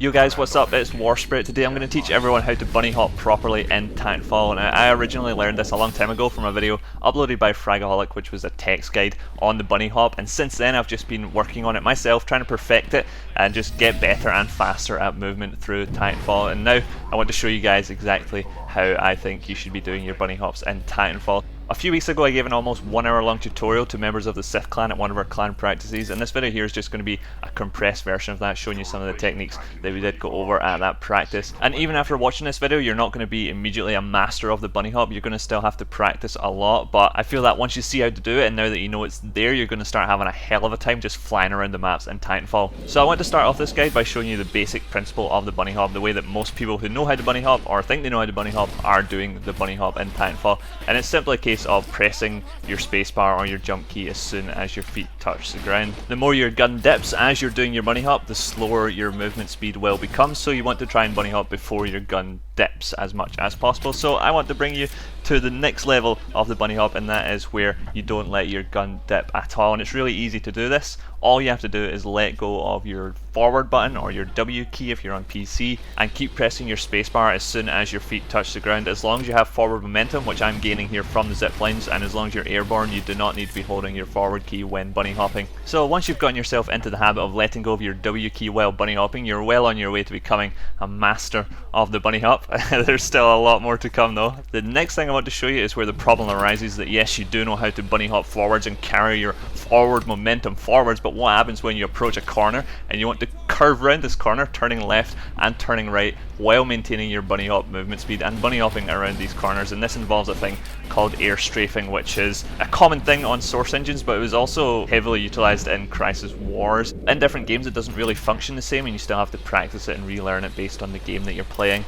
Yo guys, what's up? It's WarSpirit. Today I'm going to teach everyone how to bunny hop properly in Titanfall. Now, I originally learned this a long time ago from a video uploaded by Fragaholik, which was a text guide on the bunny hop, and since then I've just been working on it myself, trying to perfect it and just get better and faster at movement through Titanfall. And now I want to show you guys exactly how I think you should be doing your bunny hops in Titanfall. A few weeks ago I gave an almost 1 hour long tutorial to members of the Sith clan at one of our clan practices, and this video here is just going to be a compressed version of that, showing you some of the techniques that we did go over at that practice. And even after watching this video, you're not going to be immediately a master of the bunny hop. You're going to still have to practice a lot, but I feel that once you see how to do it and now that you know it's there, you're going to start having a hell of a time just flying around the maps in Titanfall. So I want to start off this guide by showing you the basic principle of the bunny hop, the way that most people who know how to bunny hop or think they know how to bunny hop are doing the bunny hop in Titanfall. And it's simply a case of pressing your spacebar or your jump key as soon as your feet touch the ground. The more your gun dips as you're doing your bunny hop, the slower your movement speed will become, so you want to try and bunny hop before your gun dips as much as possible. So I want to bring you to the next level of the bunny hop, and that is where you don't let your gun dip at all. And it's really easy to do this. All you have to do is let go of your forward button or your W key if you're on PC and keep pressing your spacebar as soon as your feet touch the ground. As long as you have forward momentum, which I'm gaining here from the zip lines, and as long as you're airborne, you do not need to be holding your forward key when bunny hopping. So once you've gotten yourself into the habit of letting go of your W key while bunny hopping, you're well on your way to becoming a master of the bunny hop. There's still a lot more to come though. The next thing I want to show you is where the problem arises that yes, you do know how to bunny hop forwards and carry your forward momentum forwards, but what happens when you approach a corner and you want to curve around this corner, turning left and turning right while maintaining your bunny hop movement speed and bunny hopping around these corners? And this involves a thing called air strafing, which is a common thing on source engines, but it was also heavily utilized in Crisis Wars. In different games it doesn't really function the same, and you still have to practice it and relearn it based on the game that you're playing.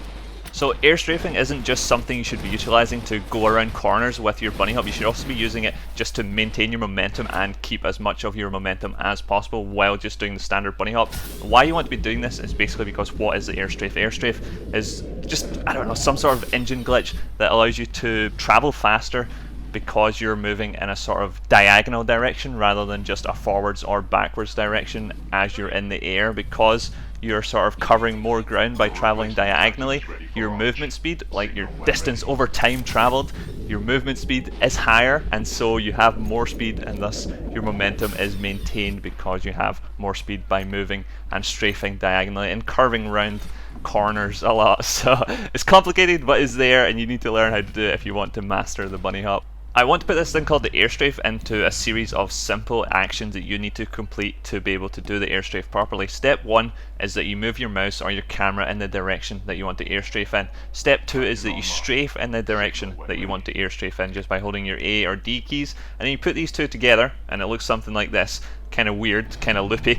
So air strafing isn't just something you should be utilizing to go around corners with your bunny hop. You should also be using it just to maintain your momentum and keep as much of your momentum as possible while just doing the standard bunny hop. Why you want to be doing this is basically because what is the air strafe? Air strafe is just, I don't know, some sort of engine glitch that allows you to travel faster because you're moving in a sort of diagonal direction rather than just a forwards or backwards direction as you're in the air. Because you're sort of covering more ground by traveling diagonally, your movement speed, like your distance over time traveled, your movement speed is higher, and so you have more speed, and thus your momentum is maintained because you have more speed by moving and strafing diagonally and curving around corners a lot. So it's complicated, but it's there, and you need to learn how to do it if you want to master the bunny hop. I want to put this thing called the air strafe into a series of simple actions that you need to complete to be able to do the air strafe properly. Step 1 is that you move your mouse or your camera in the direction that you want to air strafe in. Step 2 is that you strafe in the direction that you want to air strafe in just by holding your A or D keys, and then you put these two together and it looks something like this. Kind of weird, kind of loopy,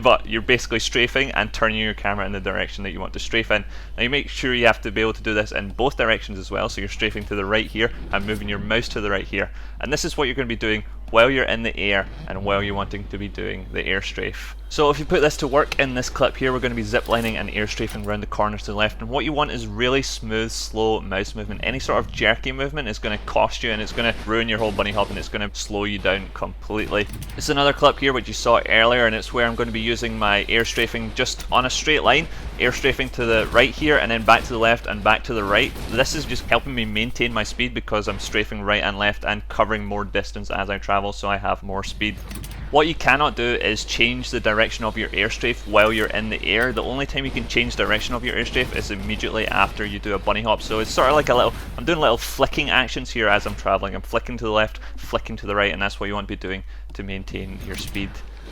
but you're basically strafing and turning your camera in the direction that you want to strafe in. Now you make sure you have to be able to do this in both directions as well, so you're strafing to the right here and moving your mouse to the right here. And this is what you're going to be doing while you're in the air and while you're wanting to be doing the air strafe. So if you put this to work in this clip here, we're going to be ziplining and air strafing around the corners to the left, and what you want is really smooth, slow mouse movement. Any sort of jerky movement is going to cost you, and it's going to ruin your whole bunny hop, and it's going to slow you down completely. This is another clip here which you saw earlier, and it's where I'm going to be using my air strafing just on a straight line, air strafing to the right here and then back to the left and back to the right. This is just helping me maintain my speed because I'm strafing right and left and covering more distance as I travel, so I have more speed. What you cannot do is change the direction of your air strafe while you're in the air. The only time you can change direction of your air strafe is immediately after you do a bunny hop. So it's sort of like I'm doing little flicking actions here as I'm traveling. I'm flicking to the left, flicking to the right, and that's what you want to be doing to maintain your speed.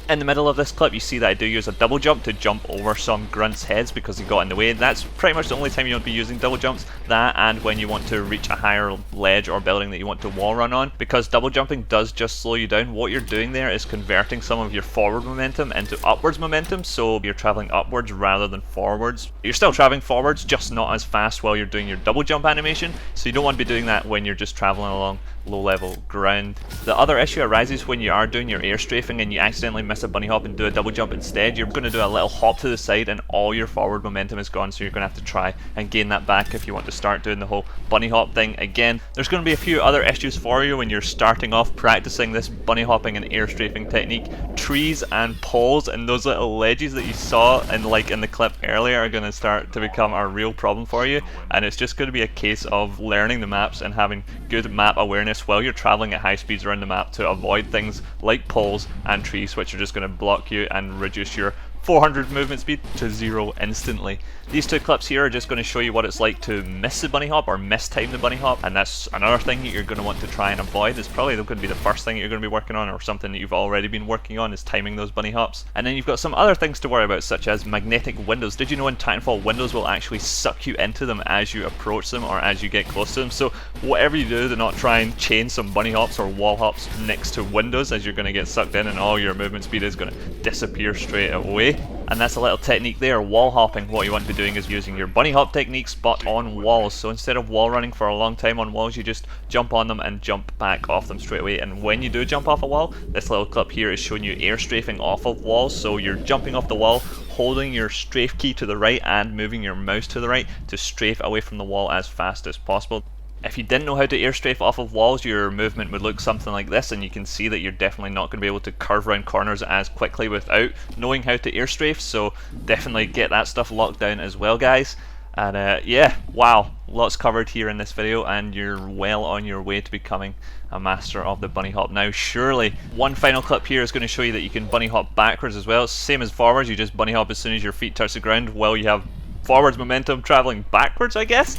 In the middle of this clip you see that I do use a double jump to jump over some grunts' heads because they got in the way. That's pretty much the only time you want to be using double jumps, that and when you want to reach a higher ledge or building that you want to wall run on, because double jumping does just slow you down. What you're doing there is converting some of your forward momentum into upwards momentum, so you're traveling upwards rather than forwards. You're still traveling forwards, just not as fast while you're doing your double jump animation, so you don't want to be doing that when you're just traveling along low level ground. The other issue arises when you are doing your air strafing and you accidentally miss a bunny hop and do a double jump instead, you're going to do a little hop to the side and all your forward momentum is gone, so you're going to have to try and gain that back if you want to start doing the whole bunny hop thing again. There's going to be a few other issues for you when you're starting off practicing this bunny hopping and air strafing technique. Trees and poles and those little ledges that you saw in the clip earlier are going to start to become a real problem for you, and it's just going to be a case of learning the maps and having good map awareness while you're traveling at high speeds around the map to avoid things like poles and trees, which are just going to block you and reduce your 400 movement speed to 0 instantly. These two clips here are just going to show you what it's like to miss the bunny hop or mistime the bunny hop, and that's another thing that you're going to want to try and avoid. It's probably going to be the first thing that you're going to be working on, or something that you've already been working on, is timing those bunny hops. And then you've got some other things to worry about, such as magnetic windows. Did you know in Titanfall, windows will actually suck you into them as you approach them or as you get close to them? So whatever you do not try and chain some bunny hops or wall hops next to windows, as you're going to get sucked in and all your movement speed is going to disappear straight away. And that's a little technique there, wall hopping. What you want to be doing is using your bunny hop techniques but on walls. So instead of wall running for a long time on walls, you just jump on them and jump back off them straight away. And when you do jump off a wall, this little clip here is showing you air strafing off of walls. So you're jumping off the wall, holding your strafe key to the right and moving your mouse to the right to strafe away from the wall as fast as possible. If you didn't know how to air strafe off of walls, your movement would look something like this, and you can see that you're definitely not going to be able to curve around corners as quickly without knowing how to air strafe, so definitely get that stuff locked down as well, guys. And yeah, wow, lots covered here in this video, and you're well on your way to becoming a master of the bunny hop now, surely. One final clip here is going to show you that you can bunny hop backwards as well. Same as forwards, you just bunny hop as soon as your feet touch the ground while you have forwards momentum traveling backwards, I guess.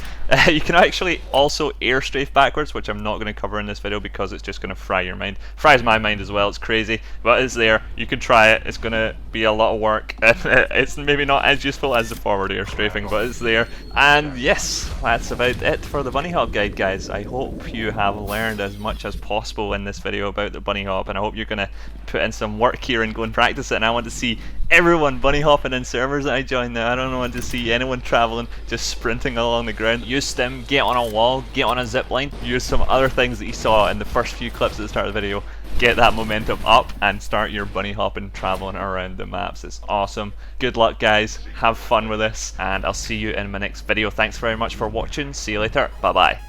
You can actually also air strafe backwards, which I'm not going to cover in this video because it's just going to fry your mind. Fries my mind as well, it's crazy, but it's there. You can try it. It's going to be a lot of work. It's maybe not as useful as the forward air strafing, but it's there. And yes, that's about it for the bunny hop guide, guys. I hope you have learned as much as possible in this video about the bunny hop, and I hope you're going to put in some work here and go and practice it. And I want to see everyone bunny hopping in servers that I join now. I don't want to see anyone traveling just sprinting along the ground. Use stim, get on a wall, get on a zip line, use some other things that you saw in the first few clips at the start of the video. Get that momentum up and start your bunny hopping traveling around the maps. It's awesome. Good luck, guys, have fun with this, and I'll see you in my next video. Thanks very much for watching. See you later. Bye bye.